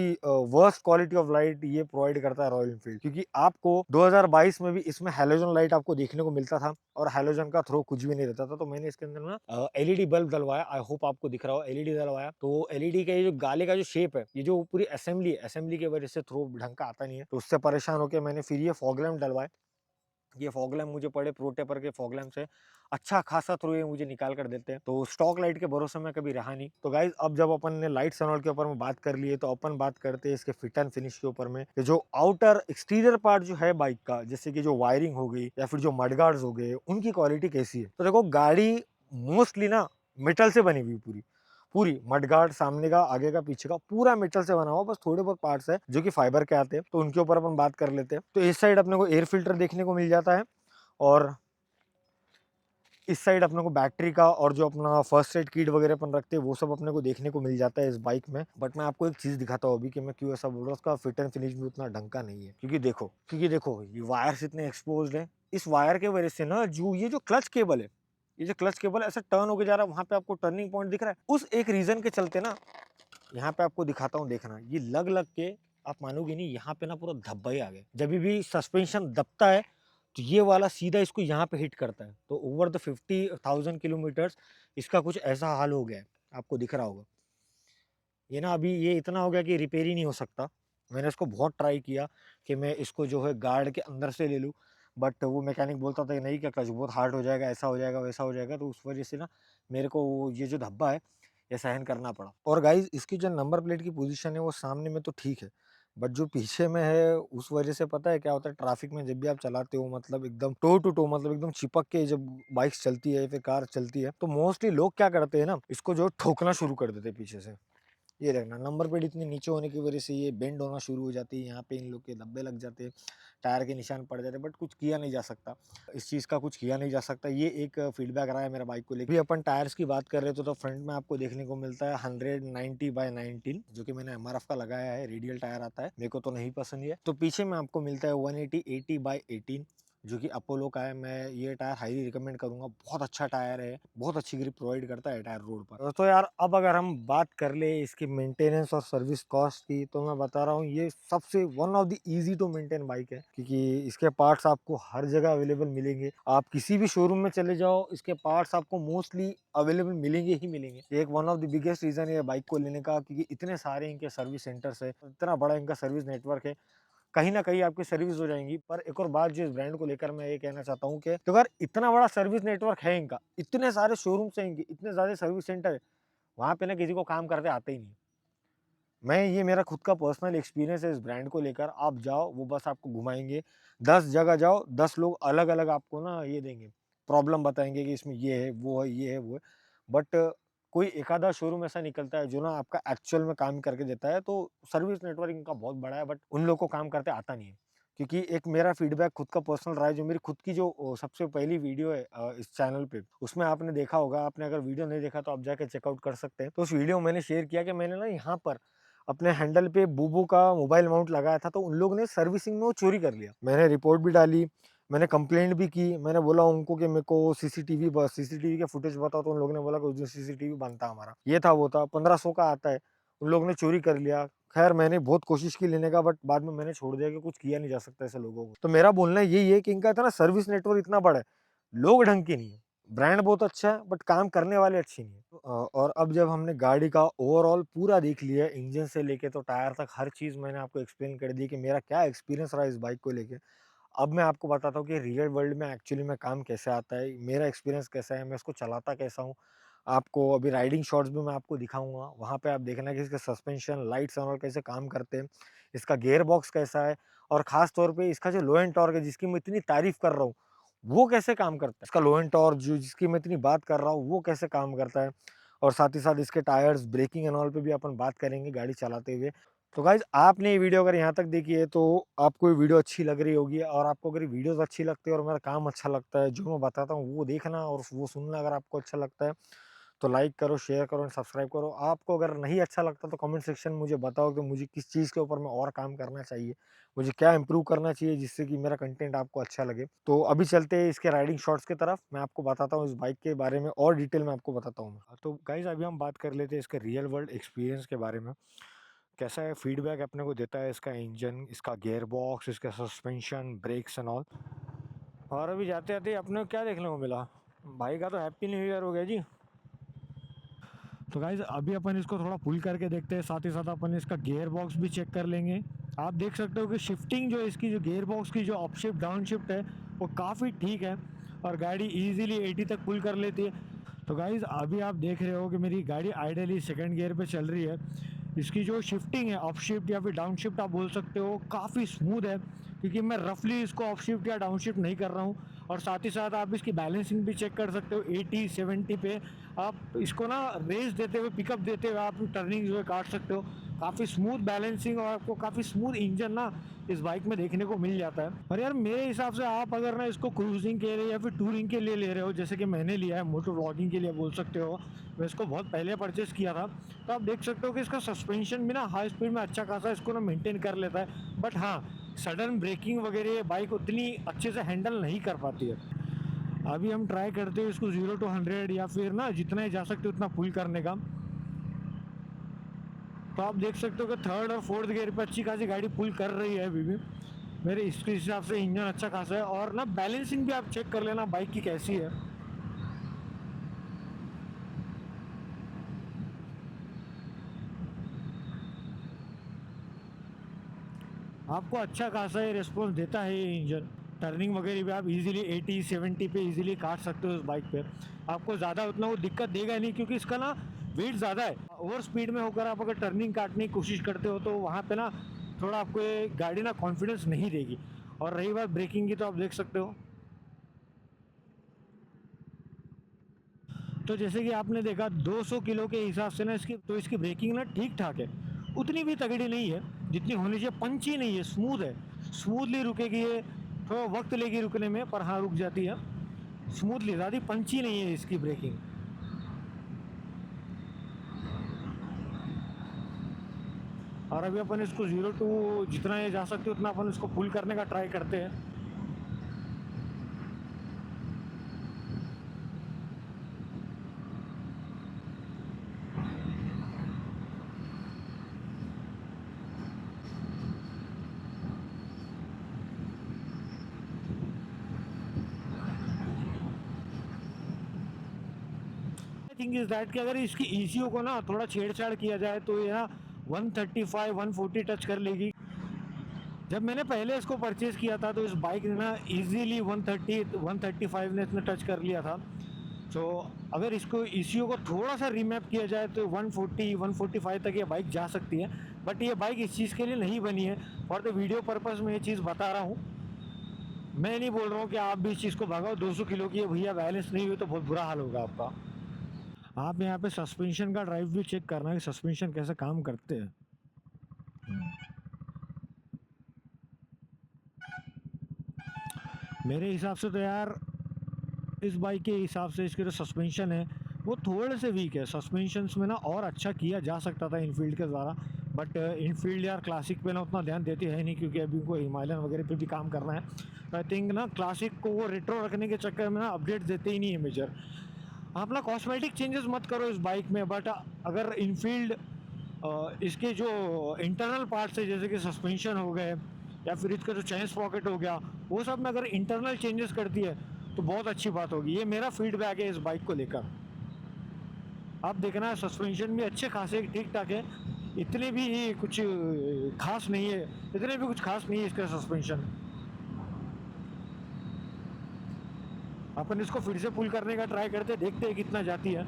worst quality of light ये प्रोवाइड करता है रॉयल एनफील्ड, क्योंकि आपको 2022 में भी इसमें हैलोजन लाइट आपको देखने को मिलता था और हैलोजन का थ्रो कुछ भी नहीं रहता था। तो मैंने इसके अंदर ना एलईडी बल्ब डलवाया, आई होप आपको दिख रहा हो, एलईडी डलवाया। तो एलईडी का ये जो गाले का जो शेप है, ये जो पूरी असेंबली है, असेंबली की वजह से थ्रो ढंग का आता नहीं है, तो उससे परेशान होकर मैंने फिर ये फॉग लैम्प डलवाए। ये फॉग लैम्प मुझे पड़े प्रो टेपर के फॉग लैम्प से अच्छा खासा थ्रू ये मुझे निकाल कर देते हैं, तो स्टॉक लाइट के भरोसे में कभी रहा नहीं। तो गाइज अब जब अपन ने लाइट्स एंड ऑल के ऊपर में बात कर ली है, तो अपन बात करते हैं इसके फिट एंड फिनिश के ऊपर में। कि जो आउटर एक्सटीरियर पार्ट जो है बाइक का, जैसे कि जो वायरिंग हो गई या फिर जो मडगार्ड्स हो गए, उनकी क्वालिटी कैसी है। तो देखो गाड़ी मोस्टली ना मेटल से बनी हुई पूरी पूरी मडगार्ड, सामने का, आगे का, पीछे का पूरा मेटल से बना हुआ, बस थोड़े बहुत पार्ट्स है जो कि फाइबर के आते हैं, तो उनके ऊपर अपन बात कर लेते हैं। तो इस साइड अपने को एयर फिल्टर देखने को मिल जाता है और इस साइड अपने को बैटरी का और जो अपना फर्स्ट एड किट वगैरह अपन रखते हैं वो सब अपने को देखने को मिल जाता है इस बाइक में। बट मैं आपको एक चीज दिखाता हूँ अभी कि मैं क्यों ऐसा बोल रहा हूँ, उसका फिट एंड फिनिश भी उतना ढंग का नहीं है। क्योंकि देखो ये वायर्स इतने एक्सपोज्ड है, इस वायर के वजह से ना जो ये जो क्लच केबल है, ये जो क्लच केबल ऐसा टर्न होकर जा रहा है, वहां पे आपको टर्निंग पॉइंट दिख रहा है, उस एक रीजन के चलते ना, यहाँ पे आपको दिखाता हूँ, देखना, ये लग लग के आप मानोगे नहीं, यहाँ पे ना पूरा धब्बा ही आ गया। जब भी सस्पेंशन दबता है तो ये वाला सीधा इसको यहाँ पे हिट करता है, तो ओवर द 50,000 किलोमीटर्स इसका कुछ ऐसा हाल हो गया है, आपको दिख रहा होगा। ये ना अभी ये इतना हो गया कि रिपेयर ही नहीं हो सकता। मैंने इसको बहुत ट्राई किया कि मैं इसको जो है गार्ड के अंदर से ले लूँ, बट वो मैकेनिक बोलता था कि नहीं, क्या क्लच बहुत हार्ड हो जाएगा, ऐसा हो जाएगा, वैसा हो जाएगा, तो उस वजह से ना मेरे को ये जो धब्बा है ये सहन करना पड़ा। और गाइज इसकी जो नंबर प्लेट की पोजीशन है वो सामने में तो ठीक है, बट जो पीछे में है उस वजह से पता है क्या होता है, ट्रैफिक में जब भी आप चलाते हो, मतलब एकदम टो टू टो, मतलब एकदम चिपक के जब बाइक्स चलती है या फिर कार चलती है, तो मोस्टली लोग क्या करते हैं ना, इसको जो ठोकना शुरू कर देते हैं पीछे से। ये देखना, नंबर प्लेट इतनी नीचे होने की वजह से ये बेंड होना शुरू हो जाती है, यहाँ पे इन लोग के धब्बे लग जाते हैं, टायर के निशान पड़ जाते हैं, बट कुछ किया नहीं जा सकता, इस चीज़ का कुछ किया नहीं जा सकता। ये एक फीडबैक रहा है मेरा बाइक को लेकर। भी अपन टायर्स की बात कर रहे थे तो फ्रंट में आपको देखने को मिलता है 190/19, जो कि मैंने एमआरएफ का लगाया है, रेडियल टायर आता है, मेरे को तो नहीं पसंद है। तो पीछे में आपको मिलता है 180/18, जो कि अपोलो का है। मैं ये टायर हाईली रिकमेंड करूंगा, बहुत अच्छा टायर है, बहुत अच्छी ग्रिप प्रोवाइड करता है टायर रोड पर। तो यार अब अगर हम बात कर ले इसकी मेंटेनेंस और सर्विस कॉस्ट की, तो मैं बता रहा हूँ ये सबसे one of the easy to maintain bike है, क्योंकि इसके पार्ट्स आपको हर जगह अवेलेबल मिलेंगे। आप किसी भी शोरूम में चले जाओ, इसके पार्ट्स आपको मोस्टली अवेलेबल मिलेंगे ही मिलेंगे। ये एक one of the biggest reason है बाइक को लेने का, क्योंकि इतने सारे इनके सर्विस सेंटर्स है, इतना बड़ा इनका सर्विस नेटवर्क है, कहीं ना कहीं आपकी सर्विस हो जाएंगी। पर एक और बात जो इस ब्रांड को लेकर मैं ये कहना चाहता हूँ कि तो अगर इतना बड़ा सर्विस नेटवर्क है इनका, इतने सारे शोरूम्स हैं इनके, इतने सारे सर्विस सेंटर है, वहां पे ना किसी को काम करते आते ही नहीं। मैं ये मेरा खुद का पर्सनल एक्सपीरियंस है इस ब्रांड को लेकर। आप जाओ, वो बस आपको घुमाएंगे, 10 जगह जाओ, 10 लोग अलग अलग आपको ना ये देंगे, प्रॉब्लम बताएंगे कि इसमें ये है, वो है, ये है, वो है। बट कोई एक आधा शोरूम ऐसा निकलता है जो ना आपका एक्चुअल में काम करके देता है। तो सर्विस नेटवर्क इनका बहुत बड़ा है, बट उन लोग को काम करते आता नहीं है। क्योंकि एक मेरा फीडबैक खुद का पर्सनल रहा है, जो मेरी खुद की जो सबसे पहली वीडियो है इस चैनल पे, उसमें आपने देखा होगा, आपने अगर वीडियो नहीं देखा तो आप जाके चेकआउट कर सकते हैं। तो उस वीडियो में मैंने शेयर किया कि मैंने ना यहाँ पर अपने हैंडल पे बूबू का मोबाइल माउंट लगाया था, तो उन लोगों ने सर्विसिंग में वो चोरी कर लिया। मैंने रिपोर्ट भी डाली, मैंने कंप्लेंट भी की, मैंने बोला उनको कि मेरे को सीसीटीवी के फुटेज बताओ, तो उन लोगों ने बोला कि उस दिन सीसीटीवी बनता हमारा, ये था वो था, 1500 का आता है, उन लोगों ने चोरी कर लिया। खैर मैंने बहुत कोशिश की लेने का, बट बाद में मैंने छोड़ दिया कि कुछ किया नहीं जा सकता ऐसे लोगों को। तो मेरा बोलना यही है कि इनका इतना सर्विस नेटवर्क इतना बड़ा है, लोग ढंग के नहीं है, ब्रांड बहुत अच्छा है बट काम करने वाले अच्छे नहीं है। और अब जब हमने गाड़ी का ओवरऑल पूरा देख लिया, इंजन से लेके तो टायर तक, हर चीज़ मैंने आपको एक्सप्लेन कर दी कि मेरा क्या एक्सपीरियंस रहा इस बाइक को लेके। अब मैं आपको बताता हूँ कि रियल वर्ल्ड में एक्चुअली में काम कैसे आता है, मेरा एक्सपीरियंस कैसा है, मैं इसको चलाता कैसा हूँ। आपको अभी राइडिंग शॉट्स भी मैं आपको दिखाऊँगा, वहाँ पे आप देखना कि इसके सस्पेंशन, लाइट्स और कैसे काम करते हैं, इसका गियर बॉक्स कैसा है, और ख़ास तौर पे इसका जो लो एंड टॉर्क है जिसकी मैं इतनी तारीफ़ कर रहा हूँ, वो कैसे काम करता है। इसका लो एंड टॉर्क जो जिसकी मैं इतनी बात कर रहा हूँ, वो कैसे काम करता है। और साथ ही साथ इसके टायर्स, ब्रेकिंग एंड ऑल पे भी अपन बात करेंगे गाड़ी चलाते हुए। तो गाइज़ आपने ये वीडियो अगर यहाँ तक देखी है तो आपको ये वीडियो अच्छी लग रही होगी, और आपको अगर वीडियोज़ अच्छी लगती है और मेरा काम अच्छा लगता है, जो मैं बताता हूँ वो देखना और वो सुनना अगर आपको अच्छा लगता है, तो लाइक करो, शेयर करो एंड सब्सक्राइब करो। आपको अगर नहीं अच्छा लगता तो कमेंट सेक्शन में मुझे बताओ कि मुझे किस चीज़ के ऊपर में और काम करना चाहिए, मुझे क्या इंप्रूव करना चाहिए जिससे कि मेरा कंटेंट आपको अच्छा लगे। तो अभी चलते हैं इसके राइडिंग शॉट्स की तरफ, मैं आपको बताता हूँ इस बाइक के बारे में और डिटेल में आपको बताता हूँ। तो गाइज़ अभी हम बात कर लेते हैं इसके रियल वर्ल्ड एक्सपीरियंस के बारे में। कैसा है फीडबैक अपने को देता है इसका इंजन, इसका गियर बॉक्स, इसका सस्पेंशन, ब्रेक्स एंड ऑल। और अभी जाते-जाते अपने को क्या देखने को मिला? भाई का तो हैप्पी न्यू ईयर हो गया जी। तो गाइज़ अभी अपन इसको थोड़ा पुल करके देखते हैं, साथ ही साथ अपन इसका गियर बॉक्स भी चेक कर लेंगे। आप देख सकते हो कि शिफ्टिंग जो इसकी जो गियर बॉक्स की जो अप शिफ्ट डाउन शिफ्ट है वो काफ़ी ठीक है और गाड़ी ईज़िली 80 तक पुल कर लेती है। तो गाइज़ अभी आप देख रहे हो कि मेरी गाड़ी आइडियली सेकंड गियर पे चल रही है। इसकी जो शिफ्टिंग है अप शिफ्ट या फिर डाउन शिफ्ट आप बोल सकते हो, काफ़ी स्मूथ है क्योंकि मैं रफली इसको अप शिफ्ट या डाउन शिफ्ट नहीं कर रहा हूँ। और साथ ही साथ आप इसकी बैलेंसिंग भी चेक कर सकते हो 80-70 पे आप इसको ना रेस देते हुए, पिकअप देते हुए आप टर्निंग जो है काट सकते हो। काफ़ी स्मूथ बैलेंसिंग और आपको काफ़ी स्मूथ इंजन ना इस बाइक में देखने को मिल जाता है। और यार मेरे हिसाब से आप अगर ना इसको क्रूजिंग के लिए या फिर टूरिंग के लिए ले रहे हो, जैसे कि मैंने लिया है, मोटो व्लॉगिंग के लिए बोल सकते हो, मैं इसको बहुत पहले परचेस किया था, तो आप देख सकते हो कि इसका सस्पेंशन भी ना हाई स्पीड में अच्छा खासा इसको ना मेंटेन कर लेता है। बट हाँ, सडन ब्रेकिंग वगैरह ये बाइक उतनी अच्छे से हैंडल नहीं कर पाती है। अभी हम ट्राई करते हैं इसको 0 to 100 या फिर ना जितना ही जा सकते उतना पुल करने का। तो आप देख सकते हो कि थर्ड और फोर्थ गियर पे अच्छी खासी गाड़ी पुल कर रही है अभी भी। मेरे इसके हिसाब से इंजन अच्छा खासा है और ना बैलेंसिंग भी आप चेक कर लेना बाइक की कैसी है। आपको अच्छा खासा ये रिस्पॉन्स देता है ये इंजन। टर्निंग वगैरह भी आप इजीली 80-70 पे इजीली काट सकते हो इस बाइक पे। आपको ज़्यादा उतना वो दिक्कत देगा नहीं क्योंकि इसका ना वेट ज़्यादा है। ओवर स्पीड में होकर आप अगर टर्निंग काटने की कोशिश करते हो तो वहाँ पे ना थोड़ा आपको ये गाड़ी ना कॉन्फिडेंस नहीं देगी। और रही बात ब्रेकिंग की, तो आप देख सकते हो, तो जैसे कि आपने देखा 200 किलो के हिसाब से ना इसकी ब्रेकिंग ना ठीक ठाक है, उतनी भी तगड़ी नहीं है जितनी होनी चाहिए। पंची नहीं है, स्मूथ है, स्मूथली रुकेगी ये। थोड़ा वक्त लेगी रुकने में पर हाँ रुक जाती है स्मूथली, ज़्यादा पंची नहीं है इसकी ब्रेकिंग। और अभी अपन इसको 0 to जितना ये जा सकते उतना अपन इसको पुल करने का ट्राई करते हैं। थिंग इज दैट कि अगर इसकी ईसीयू को ना थोड़ा छेड़छाड़ किया जाए तो ये ना 135-140 टच कर लेगी। जब मैंने पहले इसको परचेज़ किया था तो इस बाइक ने ना इजीली 130-135 ने इसने टच कर लिया था। तो अगर इसको ईसीयू को थोड़ा सा रीमैप किया जाए तो 140-145 तक ये बाइक जा सकती है। बट ये बाइक इस चीज़ के लिए नहीं बनी है। फॉर द वीडियो पर्पज़ में ये चीज़ बता रहा हूँ। मैं नहीं बोल रहा हूँ कि आप भी इस चीज़ को भगाओ। 200 किलो की है भैया, बैलेंस नहीं हुई तो बहुत बुरा हाल होगा आपका। आप यहाँ पे सस्पेंशन का ड्राइव भी चेक करना है कि सस्पेंशन कैसे काम करते हैं। मेरे हिसाब से तो यार इस बाइक के हिसाब से इसके जो सस्पेंशन है वो थोड़े से वीक है। सस्पेंशंस में ना और अच्छा किया जा सकता था इनफील्ड के द्वारा, बट इनफील्ड यार क्लासिक पे ना उतना ध्यान देती है नहीं क्योंकि अभी उनको हिमालयन वगैरह पे भी काम करना है। तो आई थिंक ना क्लासिक को वो रेट्रो रखने के चक्कर में ना अपडेट देते ही नहीं है मेजर। आप ना कॉस्मेटिक चेंजेस मत करो इस बाइक में, बट अगर इनफील्ड इसके जो इंटरनल पार्ट्स है जैसे कि सस्पेंशन हो गए या फिर इसका जो चेन स्प्रॉकेट हो गया, वो सब में अगर इंटरनल चेंजेस करती है तो बहुत अच्छी बात होगी। ये मेरा फीडबैक है इस बाइक को लेकर। आप देखना सस्पेंशन भी अच्छे खासे ठीक ठाक है, इतने भी कुछ खास नहीं है, इतने भी कुछ खास नहीं है इसका सस्पेंशन। अपन इसको फिर से पुल करने का ट्राई करते, देखते हैं कितना जाती है।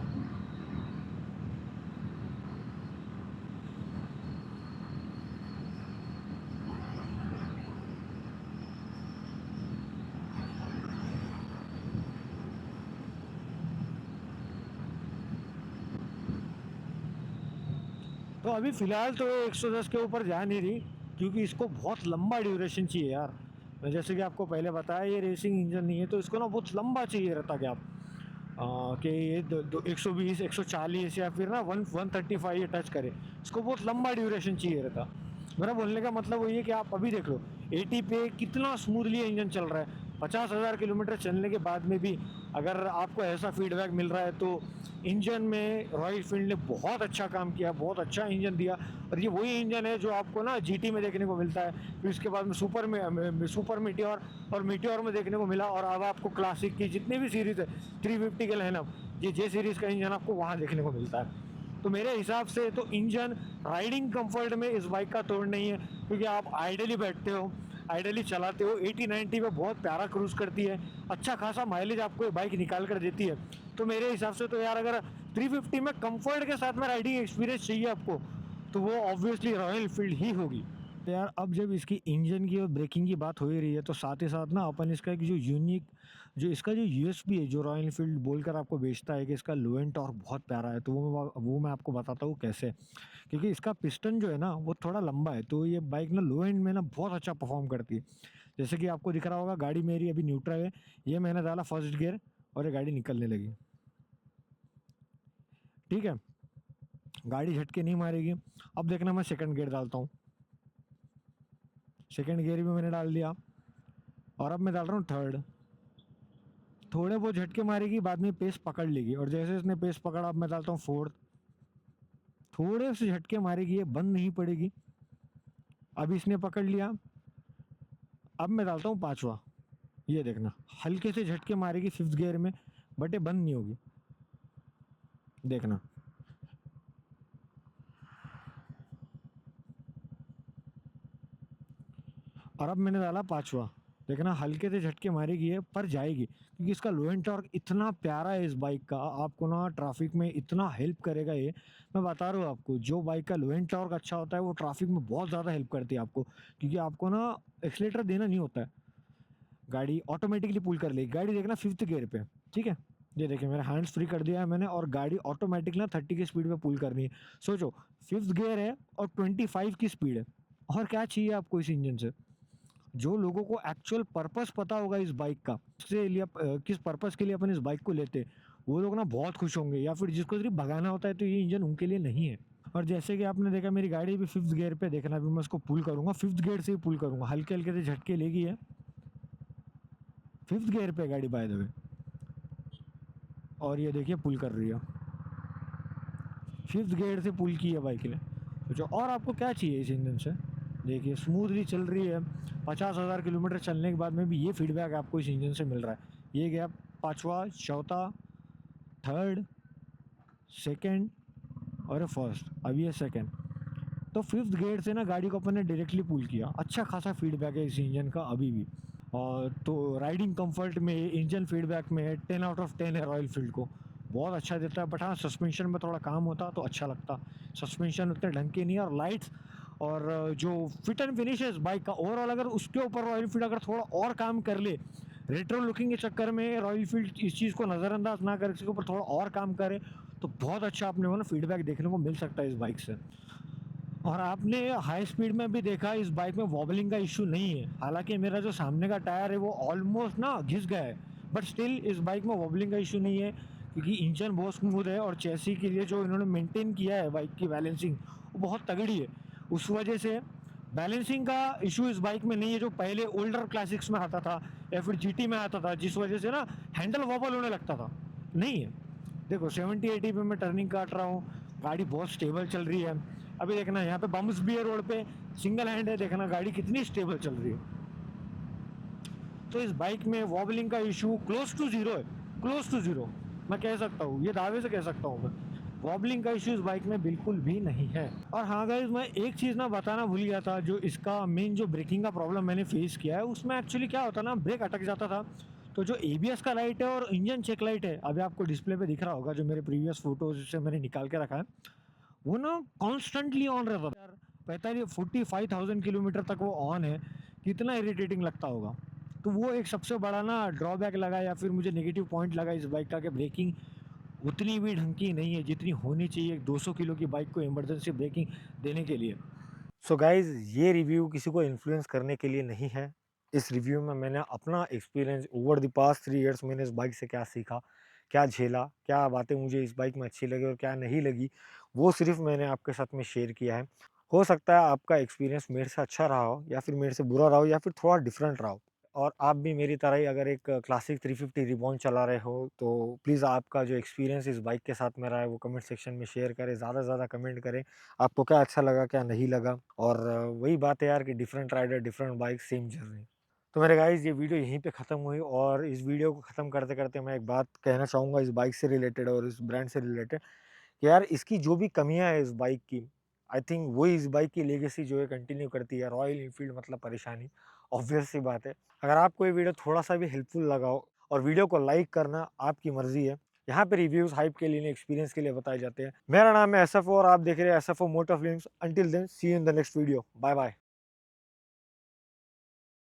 तो अभी फ़िलहाल तो 110 के ऊपर जा नहीं रही क्योंकि इसको बहुत लंबा ड्यूरेशन चाहिए यार। मैं जैसे कि आपको पहले बताया ये रेसिंग इंजन नहीं है तो इसको ना बहुत लंबा चाहिए रहता गैप। कि ये 120 140 या फिर ना 135 ये टच करे। इसको बहुत लंबा ड्यूरेशन चाहिए रहता। मेरा बोलने का मतलब वही है कि आप अभी देख लो 80 पे कितना स्मूथली इंजन चल रहा है। 50,000 किलोमीटर चलने के बाद में भी अगर आपको ऐसा फीडबैक मिल रहा है तो इंजन में रॉयल एनफील्ड ने बहुत अच्छा काम किया, बहुत अच्छा इंजन दिया। और ये वही इंजन है जो आपको ना जीटी में देखने को मिलता है, फिर उसके बाद में सुपर मीटियोर और मीटियोर में देखने को मिला, और अब आपको क्लासिक की जितनी भी सीरीज़ है 350 के लाइनअप, ये जे सीरीज़ का इंजन आपको वहाँ देखने को मिलता है। तो मेरे हिसाब से तो इंजन राइडिंग कंफर्ट में इस बाइक का तोड़ नहीं है, क्योंकि आप आइडली बैठते हो, आइडली चलाते हो, 80-90 पे बहुत प्यारा क्रूज करती है, अच्छा खासा माइलेज आपको ये बाइक निकाल कर देती है। तो मेरे हिसाब से तो यार अगर 350 में कंफर्ट के साथ में राइडिंग एक्सपीरियंस चाहिए आपको, तो वो ऑब्वियसली रॉयल एनफील्ड ही होगी। तो यार अब जब इसकी इंजन की और ब्रेकिंग की बात हो ही रही है, तो साथ ही साथ ना अपन इसका एक जो यूनिक, जो इसका जो यूएसपी है, जो रॉयल एनफील्ड बोलकर आपको बेचता है कि इसका लो एंड टॉर्क बहुत प्यारा है, तो वो मैं आपको बताता हूँ कैसे। क्योंकि इसका पिस्टन जो है ना वो थोड़ा लंबा है, तो ये बाइक ना लो एंड में ना बहुत अच्छा परफॉर्म करती है। जैसे कि आपको दिख रहा होगा, गाड़ी मेरी अभी न्यूट्रल है, ये मैंने डाला फर्स्ट गियर और ये गाड़ी निकलने लगी। ठीक है, गाड़ी झटके नहीं मारेगी। अब देखना मैं सेकंड गियर डालता हूँ, सेकंड गियर भी मैंने डाल दिया, और अब मैं डाल रहा हूँ थर्ड। थोड़े बहुत झटके मारेगी, बाद में पेस पकड़ लेगी, और जैसे इसने पेस पकड़ा अब मैं डालता हूँ फोर्थ। थोड़े से झटके मारेगी, ये बंद नहीं पड़ेगी। अब इसने पकड़ लिया, अब मैं डालता हूँ पांचवा। ये देखना, हल्के से झटके मारेगी फिफ्थ गियर में, बट ये बंद नहीं होगी। देखना, और अब मैंने डाला पांचवा। देखना, हल्के से झटके मारेगी है पर जाएगी, क्योंकि इसका लो एंड टॉर्क इतना प्यारा है इस बाइक का, आपको ना ट्रैफिक में इतना हेल्प करेगा ये। मैं बता रहा हूँ आपको, जो बाइक का लो एंड टॉर्क अच्छा होता है वो ट्रैफिक में बहुत ज़्यादा हेल्प करती है आपको, क्योंकि आपको ना एक्सीलेटर देना नहीं होता है, गाड़ी ऑटोमेटिकली पुल कर लेगी। गाड़ी देखना फिफ्थ गियर पे, ठीक है, ये देखिए मेरा हैंड्स फ्री कर दिया है मैंने, और गाड़ी ऑटोमेटिक ना 30 की स्पीड पे पुल करनी है। सोचो, फिफ्थ गियर है और 25 की स्पीड है, और क्या चाहिए आपको इस इंजन से। जो लोगों को एक्चुअल पर्पस पता होगा इस बाइक का, उसके लिए किस पर्पस के लिए अपन इस बाइक को लेते हैं, वो लोग ना बहुत खुश होंगे। या फिर जिसको सिर्फ भगाना होता है तो ये इंजन उनके लिए नहीं है। और जैसे कि आपने देखा मेरी गाड़ी भी फिफ्थ गियर पे, देखना अभी मैं उसको पुल करूंगा, फिफ्थ गियर से ही पुल करूंगा, हल्के हल्के से झटके लेगी है। फिफ्थ गियर पे गाड़ी बाय द वे, और ये देखिए पुल कर रही है, फिफ्थ गियर से पुल की है बाइक ने। तो जो और आपको क्या चाहिए इस इंजन से, देखिए स्मूथली चल रही है। 50,000 किलोमीटर चलने के बाद में भी ये फीडबैक आपको इस इंजन से मिल रहा है। ये गया पाँचवा, चौथा, थर्ड, सेकंड और फर्स्ट, अब ये सेकंड। तो फिफ्थ गियर से ना गाड़ी को अपन ने डायरेक्टली पुल किया। अच्छा खासा फीडबैक है इस इंजन का अभी भी। और तो राइडिंग कंफर्ट में, इंजन फीडबैक में 10 आउट ऑफ 10 है रॉयल फील्ड को, बहुत अच्छा देता है। बट हाँ, सस्पेंशन में थोड़ा काम होता तो अच्छा लगता, सस्पेंशन उतने ढंग के नहीं है। और लाइट्स और जो फिट एंड फिनिश है इस बाइक का ओवरऑल, अगर उसके ऊपर रॉयल फील्ड अगर थोड़ा और काम कर ले, रेट्रो लुकिंग के चक्कर में रॉयल फील्ड इस चीज़ को नज़रअंदाज ना कर, इसके ऊपर थोड़ा और काम करे, तो बहुत अच्छा अपने को ना फीडबैक देखने को मिल सकता है इस बाइक से। और आपने हाई स्पीड में भी देखा इस बाइक में वॉबलिंग का इशू नहीं है। हालांकि मेरा जो सामने का टायर है वो ऑलमोस्ट ना घिस गया है, बट स्टिल इस बाइक में वॉबलिंग का इशू नहीं है, क्योंकि इंजन बहुत स्मूथ है, और चेसी के लिए जो इन्होंने मेंटेन किया है बाइक की बैलेंसिंग, वो बहुत तगड़ी है। उस वजह से बैलेंसिंग का इशू इस बाइक में नहीं है, जो पहले ओल्डर क्लासिक्स में आता था या फिर जीटी में आता था, जिस वजह से ना हैंडल वॉबल होने लगता था, नहीं है। देखो 70-80 पे मैं टर्निंग काट रहा हूँ, गाड़ी बहुत स्टेबल चल रही है। अभी देखना यहाँ पे बम्स भी है रोड पे, सिंगल हैंड है, देखना गाड़ी कितनी स्टेबल चल रही है। तो इस बाइक में वॉबलिंग का इशू क्लोज टू जीरो है, क्लोज टू जीरो, मैं कह सकता हूँ, ये दावे से कह सकता हूँ मैं, वॉबलिंग का इशू इस बाइक में बिल्कुल भी नहीं है। और हाँ गाइस, मैं एक चीज़ ना बताना भूल गया था, जो इसका मेन जो ब्रेकिंग का प्रॉब्लम मैंने फेस किया है, उसमें एक्चुअली क्या होता ना, ब्रेक अटक जाता था। तो जो एबीएस का लाइट है और इंजन चेक लाइट है, अभी आपको डिस्प्ले पे दिख रहा होगा, जो मेरे प्रीवियस फोटोज से मैंने निकाल के रखा है, वो ना कॉन्स्टेंटली ऑन रहता था यार। 45,000 किलोमीटर तक वो ऑन है, कितना इरिटेटिंग लगता होगा। तो वो एक सबसे बड़ा ना ड्रॉबैक लगा, या फिर मुझे नेगेटिव पॉइंट लगा इस बाइक का, कि ब्रेकिंग उतनी भी ढंग की नहीं है जितनी होनी चाहिए एक 200 किलो की बाइक को इमरजेंसी ब्रेकिंग देने के लिए। सो गाइज, ये रिव्यू किसी को इन्फ्लुएंस करने के लिए नहीं है। इस रिव्यू में मैंने अपना experience over the past 3 years मैंने इस बाइक से क्या सीखा, क्या झेला, क्या बातें मुझे इस बाइक में अच्छी लगी और क्या नहीं लगी, वो सिर्फ़ मैंने आपके साथ में शेयर किया है। हो सकता है आपका एक्सपीरियंस मेरे से अच्छा रहा हो या फिर मेरे से बुरा रहा हो या फिर थोड़ा डिफरेंट रहा हो। और आप भी मेरी तरह ही अगर एक क्लासिक 350 रिबॉन चला रहे हो, तो प्लीज़ आपका जो एक्सपीरियंस इस बाइक के साथ में रहा है वो कमेंट सेक्शन में शेयर करें, ज़्यादा से ज़्यादा कमेंट करें। आपको क्या अच्छा लगा, क्या नहीं लगा? और वही बात है यार कि different rider, different bike, same journey. तो मेरे गाइज़ ये वीडियो यहीं पे ख़त्म हुई और इस वीडियो को ख़त्म करते-करते मैं एक बात कहना चाहूँगा इस बाइक से रिलेटेड और इस ब्रांड से रिलेटेड कि यार इसकी जो भी कमियाँ हैं इस बाइक की, आई थिंक वही इस बाइक की लेगेसी जो है कंटिन्यू करती है। रॉयल एनफील्ड मतलब परेशानी, ऑब्वियस सी बात है। अगर आपको ये वीडियो थोड़ा-सा भी हेल्पफुल लगा हो और वीडियो को लाइक करना आपकी मर्ज़ी है। यहाँ पे रिव्यूज़ हाइप के लिए नहीं, एक्सपीरियंस के लिए बताए जाते हैं। मेरा नाम है एसएफओ और आप देख रहे हैं SFO moto films. Until then see you in the next video. Bye bye.